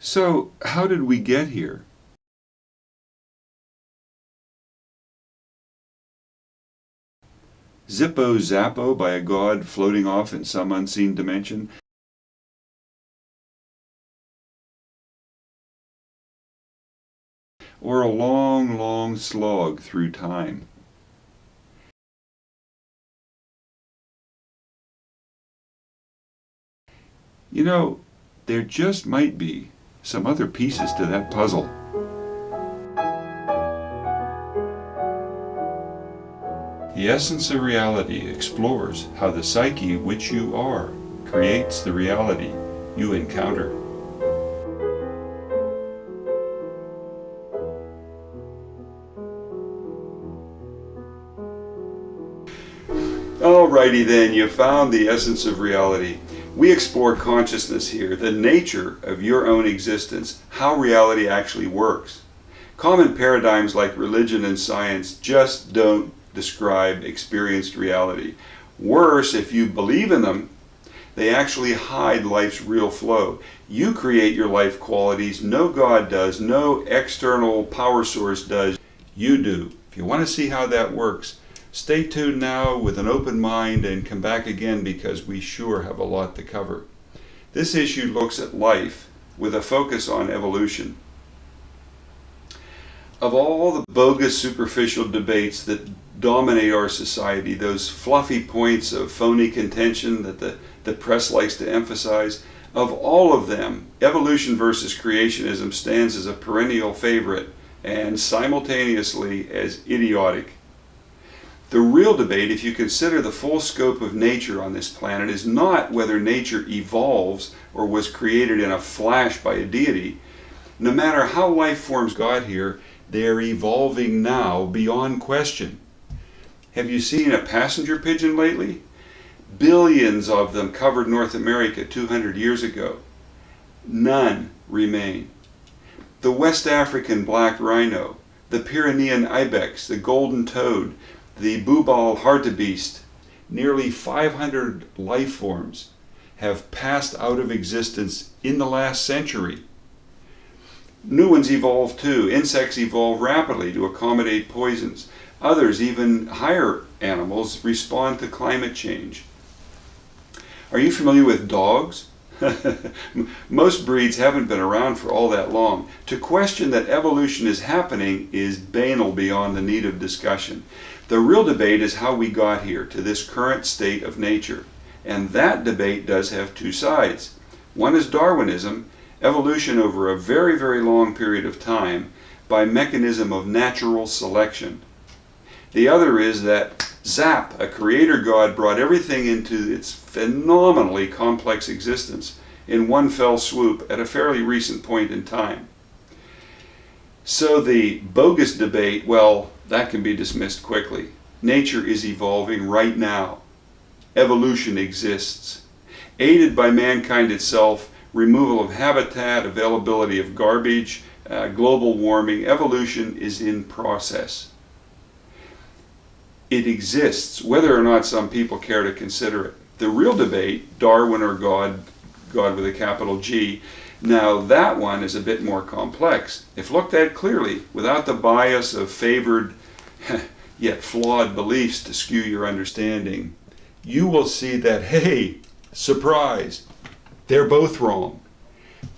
So, how did we get here? Zippo-zappo by a god floating off in some unseen dimension? Or a long, long slog through time? You know, there just might be some other pieces to that puzzle. The Essence of Reality explores how the psyche which you are creates the reality you encounter. Alrighty then, you found the essence of reality. We explore consciousness here, the nature of your own existence, how reality actually works. Common paradigms like religion and science just don't describe experienced reality. Worse, if you believe in them, they actually hide life's real flow. You create your life qualities. No God does. No external power source does. You do. If you want to see how that works, stay tuned now with an open mind and come back again, because we sure have a lot to cover. This issue looks at life with a focus on evolution. Of all the bogus superficial debates that dominate our society, those fluffy points of phony contention that the press likes to emphasize, of all of them, evolution versus creationism stands as a perennial favorite and simultaneously as idiotic. The real debate, if you consider the full scope of nature on this planet, is not whether nature evolves or was created in a flash by a deity. No matter how life forms got here, they're evolving now beyond question. Have you seen a passenger pigeon lately? Billions of them covered North America 200 years ago. None remain. The West African black rhino, the Pyrenean ibex, the golden toad, the Bubal hartebeest, nearly 500 life forms have passed out of existence in the last century. New ones evolve too. Insects evolve rapidly to accommodate poisons. Others, even higher animals, respond to climate change. Are you familiar with dogs? Most breeds haven't been around for all that long. To question that evolution is happening is banal beyond the need of discussion. The real debate is how we got here to this current state of nature. And that debate does have two sides. One is Darwinism, evolution over a very, very long period of time by mechanism of natural selection. The other is that zap, a creator god brought everything into its phenomenally complex existence in one fell swoop at a fairly recent point in time. So the bogus debate, well, that can be dismissed quickly. Nature is evolving right now. Evolution exists. Aided by mankind itself, removal of habitat, availability of garbage, global warming, evolution is in process. It exists, whether or not some people care to consider it. The real debate, Darwin or God with a capital G, now that one is a bit more complex. If looked at clearly, without the bias of favored yet flawed beliefs to skew your understanding, you will see that, hey, surprise, they're both wrong.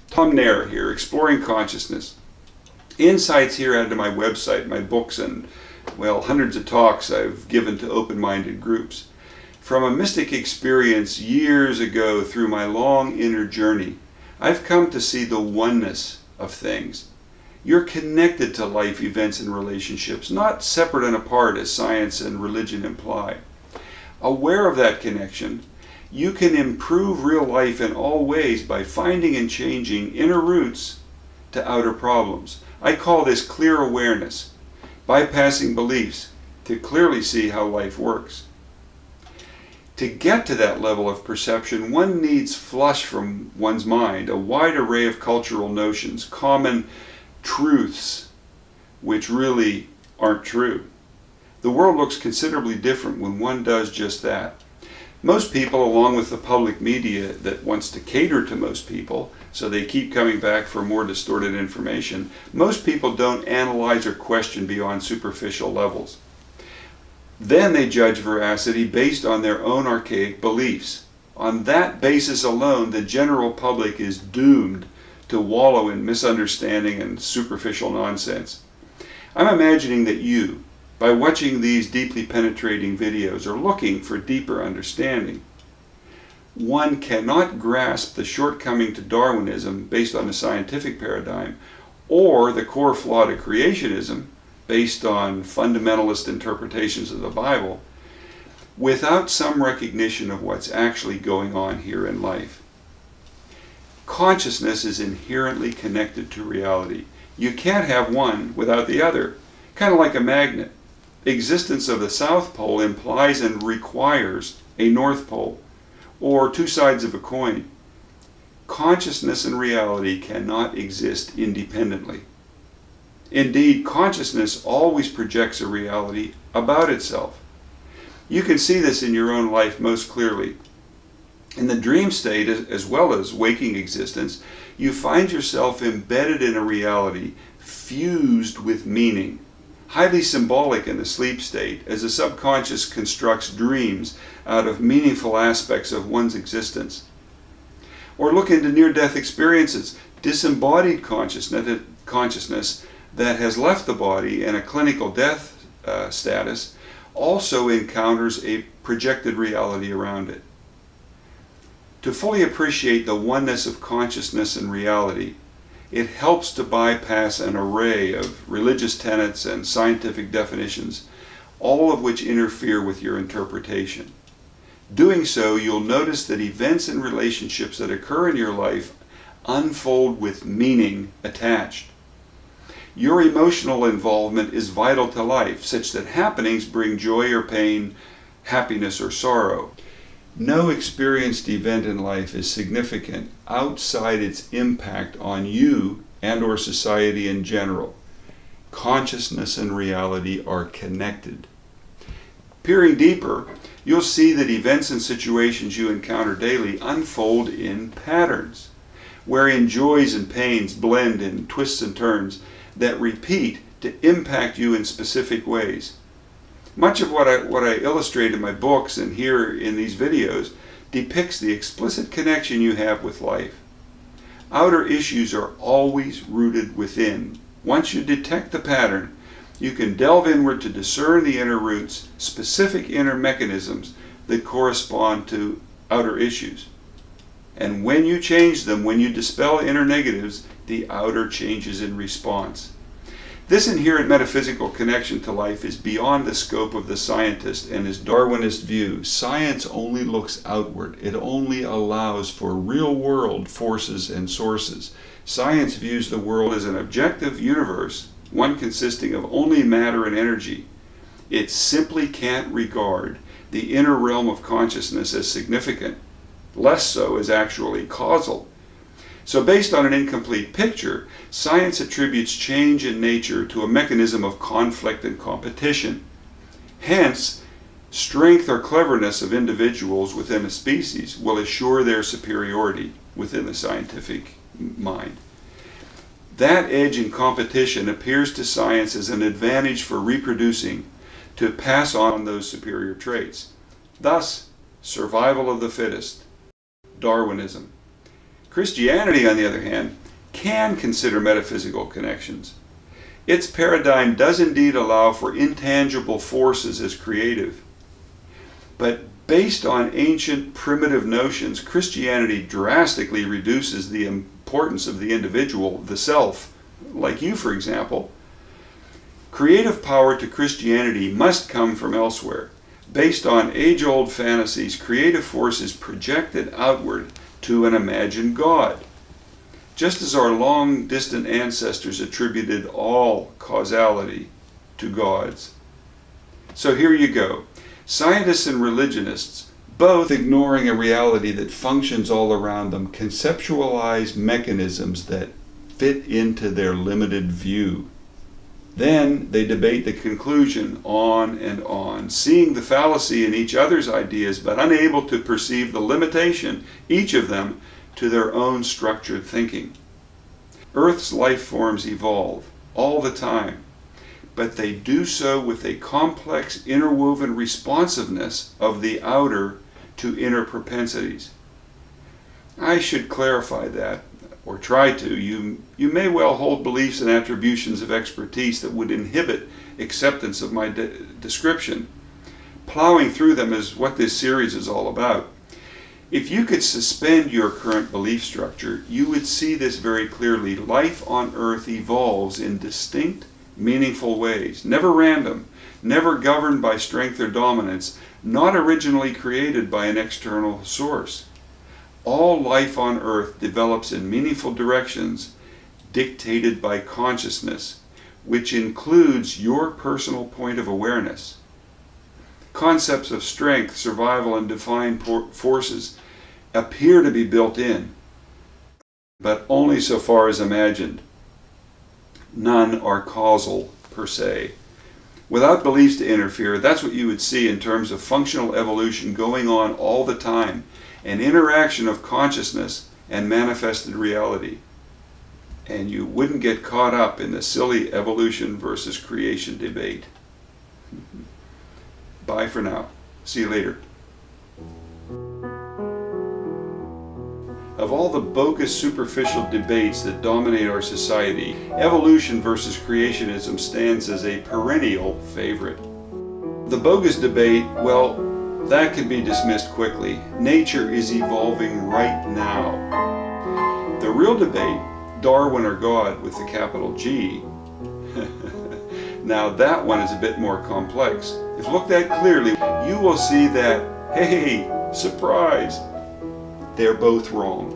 Tom Nehrer here, Exploring Consciousness. Insights here added to my website, my books, and, well, hundreds of talks I've given to open-minded groups. From a mystic experience years ago through my long inner journey, I've come to see the oneness of things. You're connected to life events and relationships, not separate and apart as science and religion imply. Aware of that connection, you can improve real life in all ways by finding and changing inner roots to outer problems. I call this clear awareness, bypassing beliefs to clearly see how life works. To get to that level of perception, one needs flush from one's mind a wide array of cultural notions, common truths, which really aren't true. The world looks considerably different when one does just that. Most people, along with the public media that wants to cater to most people, so they keep coming back for more distorted information, most people don't analyze or question beyond superficial levels. Then they judge veracity based on their own archaic beliefs. On that basis alone, the general public is doomed to wallow in misunderstanding and superficial nonsense. I'm imagining that you, by watching these deeply penetrating videos, are looking for deeper understanding. One cannot grasp the shortcoming to Darwinism based on the scientific paradigm, or the core flaw to creationism based on fundamentalist interpretations of the Bible, without some recognition of what's actually going on here in life. Consciousness is inherently connected to reality. You can't have one without the other, kind of like a magnet. Existence of the South Pole implies and requires a North Pole, or two sides of a coin. Consciousness and reality cannot exist independently. Indeed, consciousness always projects a reality about itself. You can see this in your own life most clearly. In the dream state, as well as waking existence, you find yourself embedded in a reality fused with meaning, highly symbolic in the sleep state, as the subconscious constructs dreams out of meaningful aspects of one's existence. Or look into near-death experiences. Disembodied consciousness that has left the body in a clinical death status also encounters a projected reality around it. To fully appreciate the oneness of consciousness and reality, it helps to bypass an array of religious tenets and scientific definitions, all of which interfere with your interpretation. Doing so, you'll notice that events and relationships that occur in your life unfold with meaning attached. Your emotional involvement is vital to life, such that happenings bring joy or pain, happiness or sorrow. No experienced event in life is significant outside its impact on you and or society in general. Consciousness and reality are connected. Peering deeper, you'll see that events and situations you encounter daily unfold in patterns, wherein joys and pains blend in twists and turns that repeat to impact you in specific ways. Much of what I illustrate in my books and here in these videos depicts the explicit connection you have with life. Outer issues are always rooted within. Once you detect the pattern, you can delve inward to discern the inner roots, specific inner mechanisms that correspond to outer issues. And when you change them, when you dispel inner negatives, the outer changes in response. This inherent metaphysical connection to life is beyond the scope of the scientist and his Darwinist view. Science only looks outward. It only allows for real-world forces and sources. Science views the world as an objective universe, one consisting of only matter and energy. It simply can't regard the inner realm of consciousness as significant, less so as actually causal. So based on an incomplete picture, science attributes change in nature to a mechanism of conflict and competition. Hence, strength or cleverness of individuals within a species will assure their superiority within the scientific mind. That edge in competition appears to science as an advantage for reproducing to pass on those superior traits. Thus, survival of the fittest, Darwinism. Christianity, on the other hand, can consider metaphysical connections. Its paradigm does indeed allow for intangible forces as creative. But based on ancient primitive notions, Christianity drastically reduces the importance of the individual, the self, like you, for example. Creative power to Christianity must come from elsewhere. Based on age-old fantasies, creative force is projected outward to an imagined God. Just as our long-distant ancestors attributed all causality to gods. So here you go. Scientists and religionists, both ignoring a reality that functions all around them, conceptualize mechanisms that fit into their limited view. Then they debate the conclusion on and on, seeing the fallacy in each other's ideas, but unable to perceive the limitation, each of them, to their own structured thinking. Earth's life forms evolve all the time, but they do so with a complex, interwoven responsiveness of the outer to inner propensities. I should clarify that, or try to. You may well hold beliefs and attributions of expertise that would inhibit acceptance of my description. Plowing through them is what this series is all about. If you could suspend your current belief structure, you would see this very clearly. Life on Earth evolves in distinct, meaningful ways, never random, never governed by strength or dominance, not originally created by an external source. All life on Earth develops in meaningful directions dictated by consciousness, which includes your personal point of awareness. Concepts of strength, survival, and divine forces appear to be built in, but only so far as imagined. None are causal per se. Without beliefs to interfere, that's what you would see in terms of functional evolution going on all the time, an interaction of consciousness and manifested reality. And you wouldn't get caught up in the silly evolution versus creation debate. Bye for now. See you later. Of all the bogus superficial debates that dominate our society, evolution versus creationism stands as a perennial favorite. The bogus debate, well, that can be dismissed quickly. Nature is evolving right now. The real debate, Darwin or God with the capital G, now that one is a bit more complex. If looked at clearly, you will see that, hey, surprise, they're both wrong.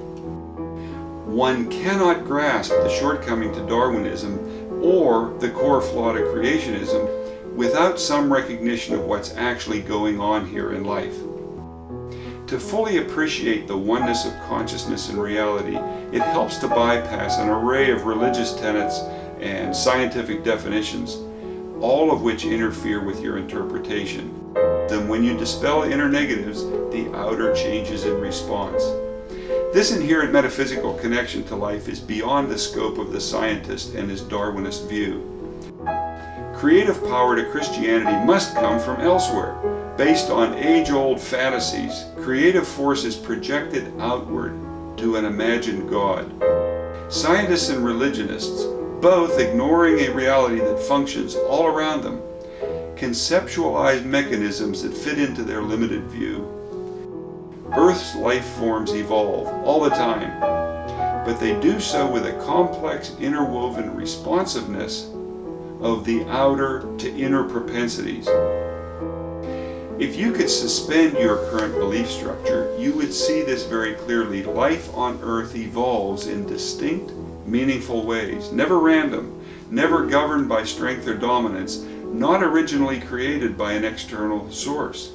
One cannot grasp the shortcoming to Darwinism or the core flaw to creationism without some recognition of what's actually going on here in life. To fully appreciate the oneness of consciousness and reality, it helps to bypass an array of religious tenets and scientific definitions, all of which interfere with your interpretation. Then when you dispel inner negatives, the outer changes in response. This inherent metaphysical connection to life is beyond the scope of the scientist and his Darwinist view. Creative power to Christianity must come from elsewhere. Based on age-old fantasies, creative force is projected outward to an imagined God. Scientists and religionists, both ignoring a reality that functions all around them, conceptualize mechanisms that fit into their limited view. Earth's life forms evolve all the time, but they do so with a complex, interwoven responsiveness of the outer to inner propensities. If you could suspend your current belief structure, you would see this very clearly. Life on Earth evolves in distinct, meaningful ways, never random, never governed by strength or dominance, not originally created by an external source.